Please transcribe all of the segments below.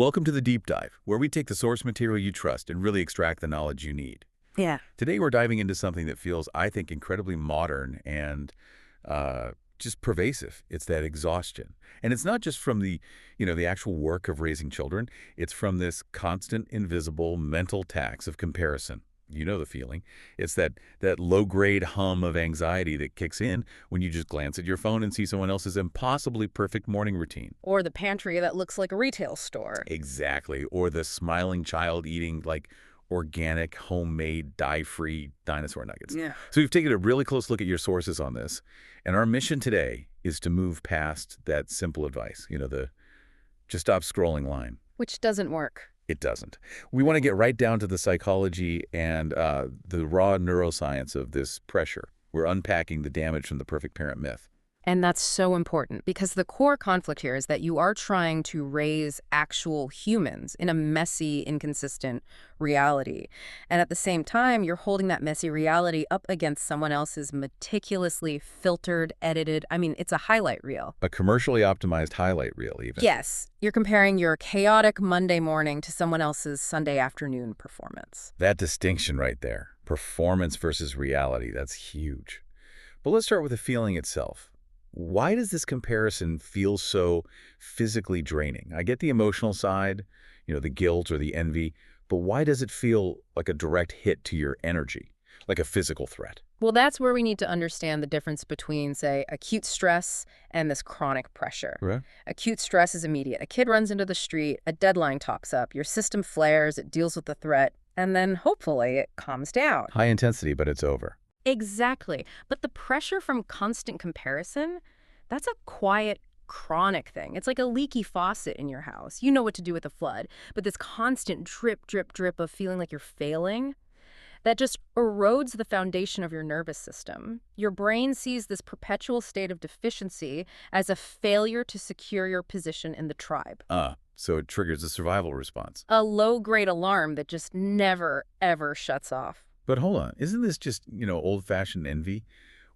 Welcome to the Deep Dive, where we take the source material you trust and really extract the knowledge you need. Yeah. Today we're diving into something that feels, I think, incredibly modern and just pervasive. It's that exhaustion. And it's not just from the actual work of raising children. It's from this constant, invisible mental tax of comparison. You know the feeling. It's that low-grade hum of anxiety that kicks in when you just glance at your phone and see someone else's impossibly perfect morning routine. Or the pantry that looks like a retail store. Exactly. Or the smiling child eating like organic, homemade, dye-free dinosaur nuggets. Yeah. So we've taken a really close look at your sources on this. And our mission today is to move past that simple advice, the just stop scrolling line. Which doesn't work. It doesn't. We want to get right down to the psychology and the raw neuroscience of this pressure. We're unpacking the damage from the perfect parent myth. And that's so important because the core conflict here is that you are trying to raise actual humans in a messy, inconsistent reality. And at the same time, you're holding that messy reality up against someone else's meticulously filtered, edited, it's a highlight reel. A commercially optimized highlight reel, even. Yes, you're comparing your chaotic Monday morning to someone else's Sunday afternoon performance. That distinction right there, performance versus reality, that's huge. But let's start with the feeling itself. Why does this comparison feel so physically draining? I get the emotional side, the guilt or the envy, but why does it feel like a direct hit to your energy, like a physical threat? Well, that's where we need to understand the difference between, say, acute stress and this chronic pressure. Right. Acute stress is immediate. A kid runs into the street, a deadline talks up, your system flares, it deals with the threat, and then hopefully it calms down. High intensity, but it's over. Exactly. But the pressure from constant comparison, that's a quiet, chronic thing. It's like a leaky faucet in your house. You know what to do with a flood. But this constant drip, drip, drip of feeling like you're failing, that just erodes the foundation of your nervous system. Your brain sees this perpetual state of deficiency as a failure to secure your position in the tribe. So it triggers a survival response. A low-grade alarm that just never, ever shuts off. But hold on, isn't this just, old-fashioned envy?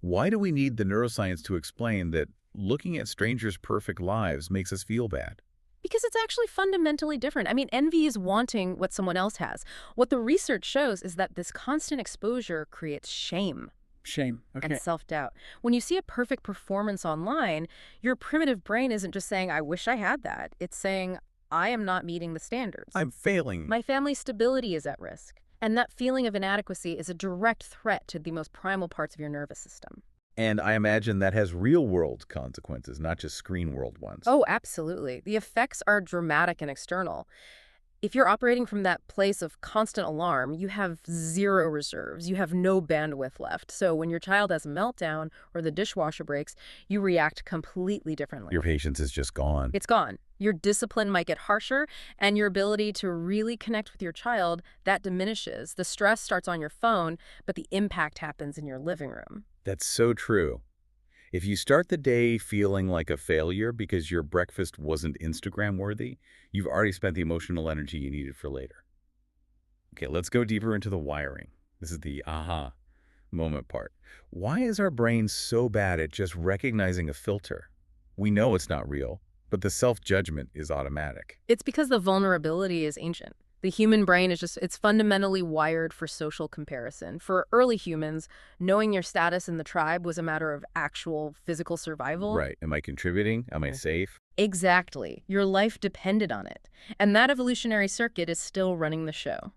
Why do we need the neuroscience to explain that looking at strangers' perfect lives makes us feel bad? Because it's actually fundamentally different. Envy is wanting what someone else has. What the research shows is that this constant exposure creates shame. Shame. Okay. And self-doubt. When you see a perfect performance online, your primitive brain isn't just saying, I wish I had that. It's saying, I am not meeting the standards. I'm failing. My family's stability is at risk. And that feeling of inadequacy is a direct threat to the most primal parts of your nervous system. And I imagine that has real-world consequences, not just screen-world ones. Oh, absolutely. The effects are dramatic and external. If you're operating from that place of constant alarm, you have zero reserves. You have no bandwidth left. So when your child has a meltdown or the dishwasher breaks, you react completely differently. Your patience is just gone. It's gone. Your discipline might get harsher, and your ability to really connect with your child, that diminishes. The stress starts on your phone, but the impact happens in your living room. That's so true. If you start the day feeling like a failure because your breakfast wasn't Instagram-worthy, you've already spent the emotional energy you needed for later. Okay, let's go deeper into the wiring. This is the aha moment part. Why is our brain so bad at just recognizing a filter? We know it's not real, but the self-judgment is automatic. It's because the vulnerability is ancient. The human brain it's fundamentally wired for social comparison. For early humans, knowing your status in the tribe was a matter of actual physical survival. Right. Am I contributing? Am I safe? Exactly. Your life depended on it. And that evolutionary circuit is still running the show.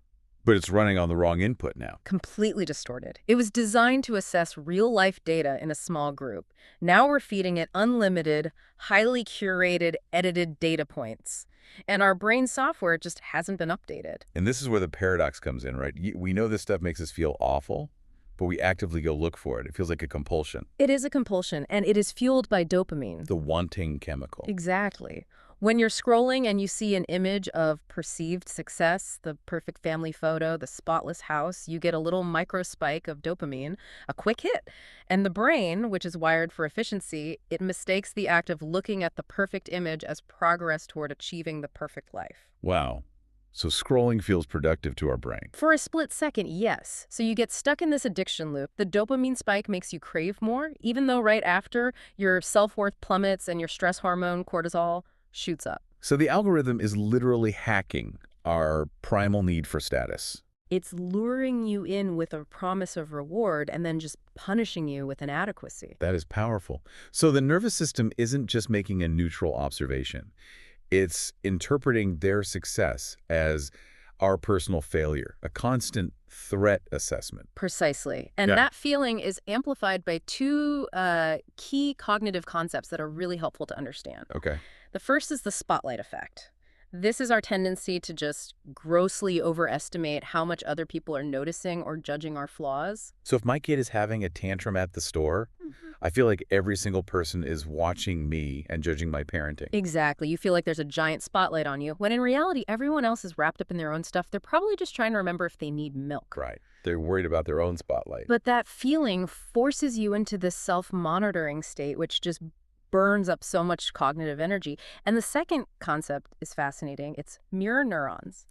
But it's running on the wrong input now. Completely distorted. It was designed to assess real-life data in a small group. Now we're feeding it unlimited, highly curated, edited data points. And our brain software just hasn't been updated. And this is where the paradox comes in, right? We know this stuff makes us feel awful, but we actively go look for it. It feels like a compulsion. It is a compulsion, and it is fueled by dopamine. The wanting chemical. Exactly. When you're scrolling and you see an image of perceived success, the perfect family photo, the spotless house, you get a little micro spike of dopamine, a quick hit. And the brain, which is wired for efficiency, it mistakes the act of looking at the perfect image as progress toward achieving the perfect life. Wow. So scrolling feels productive to our brain. For a split second, yes. So you get stuck in this addiction loop. The dopamine spike makes you crave more, even though right after your self-worth plummets and your stress hormone, cortisol, shoots up. So the algorithm is literally hacking our primal need for status. It's luring you in with a promise of reward and then just punishing you with inadequacy. That is powerful. So the nervous system isn't just making a neutral observation. It's interpreting their success as our personal failure, a constant threat assessment. Precisely. And Yeah. that feeling is amplified by two key cognitive concepts that are really helpful to understand. Okay. The first is the spotlight effect. This is our tendency to just grossly overestimate how much other people are noticing or judging our flaws. So if my kid is having a tantrum at the store, I feel like every single person is watching me and judging my parenting. Exactly. You feel like there's a giant spotlight on you, when in reality, everyone else is wrapped up in their own stuff. They're probably just trying to remember if they need milk. Right. They're worried about their own spotlight. But that feeling forces you into this self-monitoring state, which just burns up so much cognitive energy. And the second concept is fascinating. It's mirror neurons.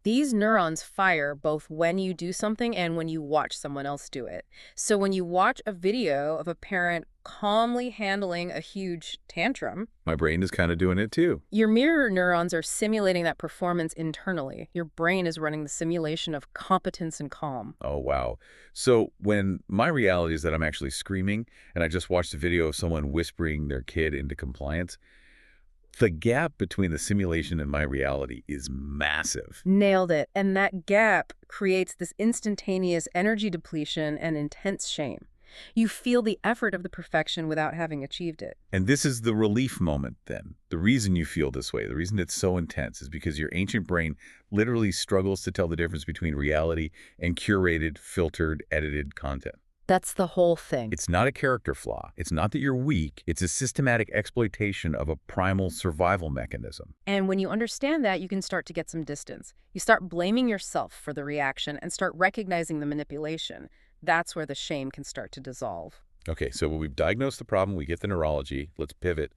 These neurons fire both when you do something and when you watch someone else do it. So when you watch a video of a parent calmly handling a huge tantrum, My brain is kind of doing it too. your mirror neurons are simulating that performance internally. Your brain is running the simulation of competence and calm. Oh, wow. So when my reality is that I'm actually screaming and I just watched a video of someone whispering their kid into compliance, the gap between the simulation and my reality is massive. Nailed it. And that gap creates this instantaneous energy depletion and intense shame. You feel the effort of the perfection without having achieved it. And this is the relief moment then. The reason you feel this way, the reason it's so intense is because your ancient brain literally struggles to tell the difference between reality and curated, filtered, edited content. That's the whole thing. It's not a character flaw. It's not that you're weak. It's a systematic exploitation of a primal survival mechanism. And when you understand that, you can start to get some distance. You start blaming yourself for the reaction and start recognizing the manipulation. That's where the shame can start to dissolve. Okay, so when we've diagnosed the problem, we get the neurology. Let's pivot.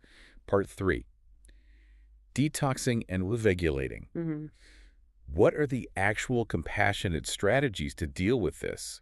Part 3. Detoxing and regulating. What are the actual compassionate strategies to deal with this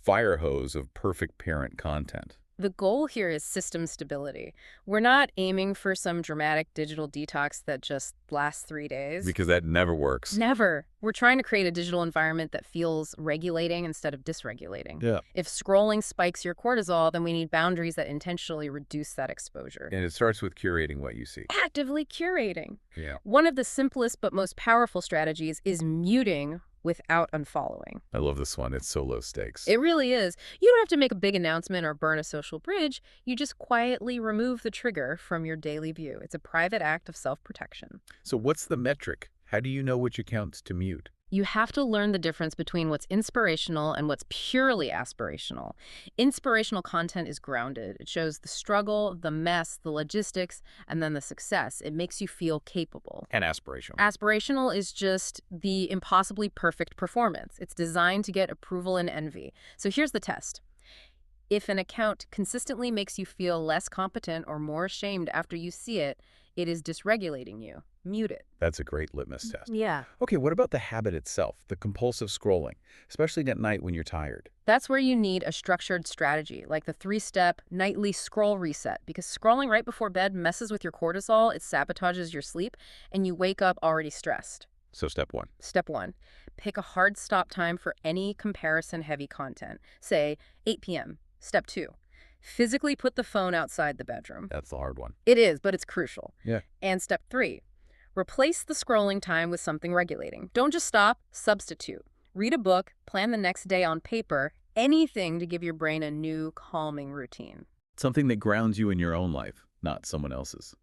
fire hose of perfect parent content? The goal here is system stability. We're not aiming for some dramatic digital detox that just lasts 3 days. Because that never works. Never. We're trying to create a digital environment that feels regulating instead of dysregulating. Yeah. If scrolling spikes your cortisol, then we need boundaries that intentionally reduce that exposure. And it starts with curating what you see. Actively curating. Yeah. One of the simplest but most powerful strategies is muting without unfollowing. I love this one. It's so low stakes. It really is. You don't have to make a big announcement or burn a social bridge. You just quietly remove the trigger from your daily view. It's a private act of self-protection. So what's the metric? How do you know which accounts to mute? You have to learn the difference between what's inspirational and what's purely aspirational. Inspirational content is grounded. It shows the struggle, the mess, the logistics, and then the success. It makes you feel capable. And aspirational. Aspirational is just the impossibly perfect performance. It's designed to get approval and envy. So here's the test. If an account consistently makes you feel less competent or more ashamed after you see it, it is dysregulating you. Mute it. That's a great litmus test. Yeah. Okay, what about the habit itself, the compulsive scrolling, especially at night when you're tired? That's where you need a structured strategy, like the 3-step nightly scroll reset, because scrolling right before bed messes with your cortisol, it sabotages your sleep, and you wake up already stressed. So step 1. Step 1, pick a hard stop time for any comparison-heavy content, say 8 p.m. Step 2, physically put the phone outside the bedroom. That's the hard one. It is, but it's crucial. Yeah. And step 3, replace the scrolling time with something regulating. Don't just stop, substitute. Read a book, plan the next day on paper, anything to give your brain a new calming routine. Something that grounds you in your own life, not someone else's.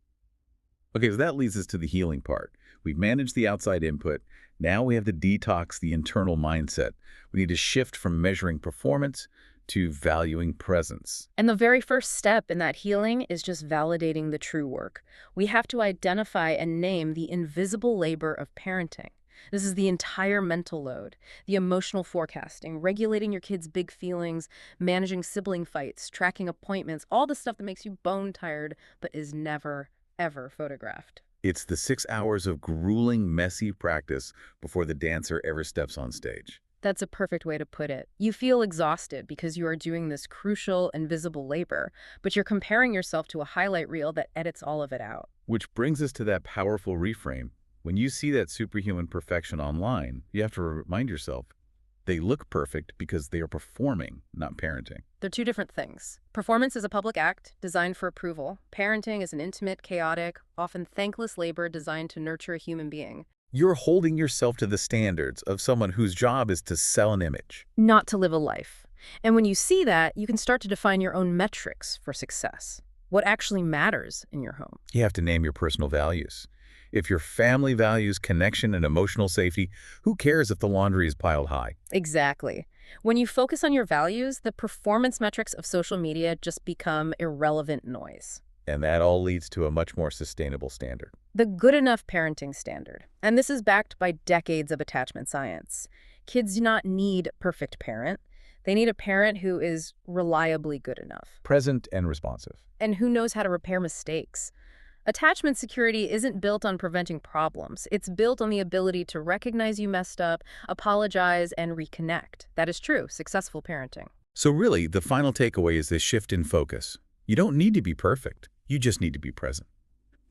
Okay, so that leads us to the healing part. We've managed the outside input. Now we have to detox the internal mindset. We need to shift from measuring performance to valuing presence. And the very first step in that healing is just validating the true work. We have to identify and name the invisible labor of parenting. This is the entire mental load, the emotional forecasting, regulating your kids' big feelings, managing sibling fights, tracking appointments, all the stuff that makes you bone tired but is never, ever photographed. It's the 6 hours of grueling, messy practice before the dancer ever steps on stage. That's a perfect way to put it. You feel exhausted because you are doing this crucial, invisible labor, but you're comparing yourself to a highlight reel that edits all of it out. Which brings us to that powerful reframe. When you see that superhuman perfection online, you have to remind yourself they look perfect because they are performing, not parenting. They're two different things. Performance is a public act designed for approval. Parenting is an intimate, chaotic, often thankless labor designed to nurture a human being. You're holding yourself to the standards of someone whose job is to sell an image. Not to live a life. And when you see that, you can start to define your own metrics for success. What actually matters in your home. You have to name your personal values. If your family values connection and emotional safety, who cares if the laundry is piled high? Exactly. When you focus on your values, the performance metrics of social media just become irrelevant noise. And that all leads to a much more sustainable standard. The good enough parenting standard. And this is backed by decades of attachment science. Kids do not need a perfect parent. They need a parent who is reliably good enough. Present and responsive. And who knows how to repair mistakes. Attachment security isn't built on preventing problems. It's built on the ability to recognize you messed up, apologize, and reconnect. That is true, successful parenting. So really, the final takeaway is this shift in focus. You don't need to be perfect. You just need to be present.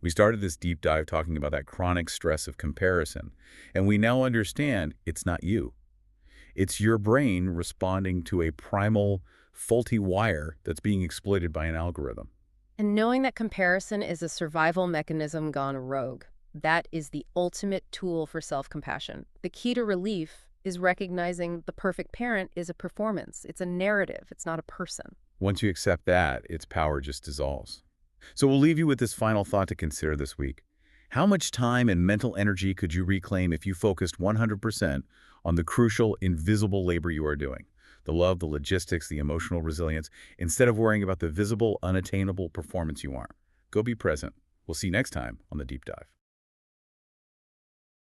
We started this deep dive talking about that chronic stress of comparison, and we now understand it's not you. It's your brain responding to a primal, faulty wire that's being exploited by an algorithm. And knowing that comparison is a survival mechanism gone rogue, that is the ultimate tool for self-compassion. The key to relief is recognizing the perfect parent is a performance. It's a narrative. It's not a person. Once you accept that, its power just dissolves. So we'll leave you with this final thought to consider this week. How much time and mental energy could you reclaim if you focused 100% on the crucial, invisible labor you are doing? The love, the logistics, the emotional resilience, instead of worrying about the visible, unattainable performance you aren't. Go be present. We'll see you next time on The Deep Dive.